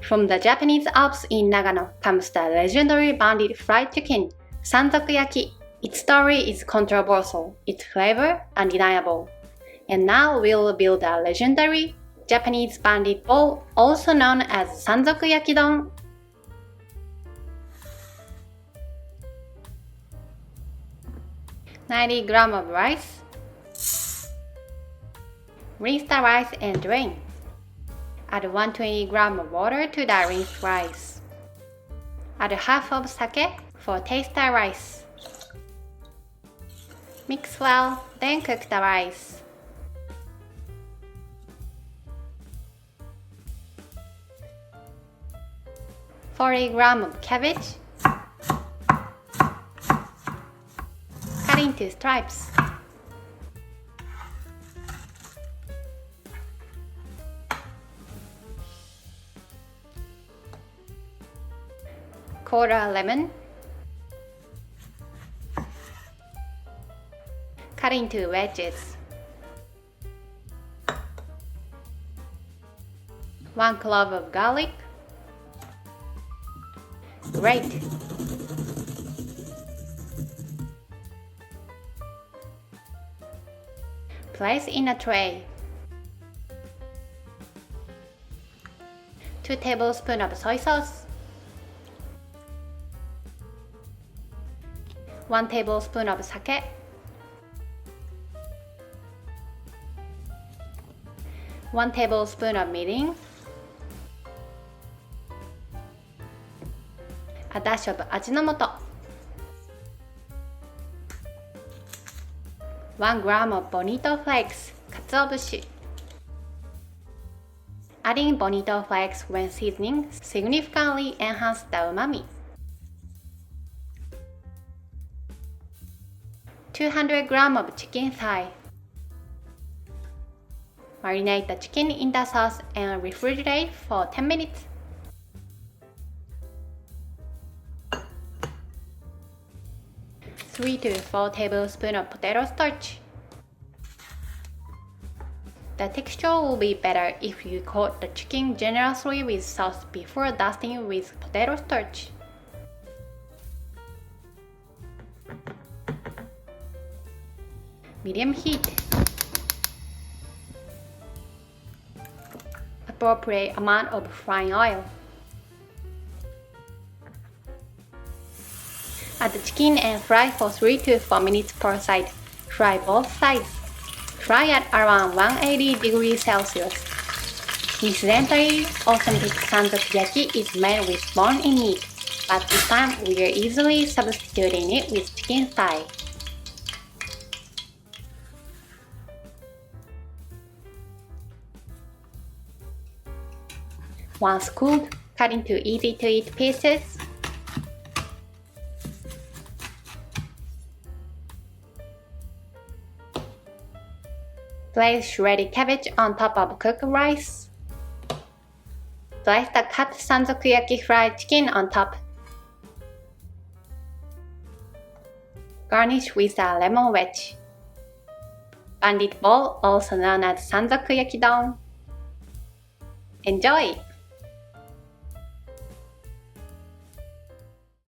From the Japanese Alps in Nagano comes the legendary bandit fried chicken, Sanzoku-Yaki. Its story is controversial, its flavor undeniable. And now we'll build a legendary Japanese bandit bowl, also known as Sanzoku-Yaki Don. $90 grams of rice. Rinse the rice and drain. Add 120 grams of water to the rinsed rice. Add half of sake for taste the rice. Mix well, then cook the rice. $40 grams of cabbage. Cut into stripes. Quarter lemon. Cut into wedges. 1 clove of garlic. Grate. Place in a tray. 2 tablespoons of soy sauce. 1 tablespoon of sake. 1 tablespoon of mirin. A dash of Ajinomoto. 1 gram of bonito flakes, katsuobushi. Adding bonito flakes when seasoning significantly enhances the umami. 200 grams of chicken thigh. Marinate the chicken in the sauce and refrigerate for 10 minutes. Three to 4 tablespoons of potato starch. The texture will be better if you coat the chicken generously with sauce before dusting with potato starch. Medium heat. Appropriate amount of frying oil. Add the chicken and fry for 3 to 4 minutes per side. Fry both sides. Fry at around 180 degrees Celsius. Incidentally, authentic Sanzoku-Yaki is made with bone-in meat, but this time we are easily substituting it with chicken thigh. Once cooled, cut into easy-to-eat pieces. Place shredded cabbage on top of cooked rice. Place the cut Sanzoku-Yaki fried chicken on top. Garnish with a lemon wedge. Bandit bowl, also known as Sanzoku-Yaki Don. Enjoy!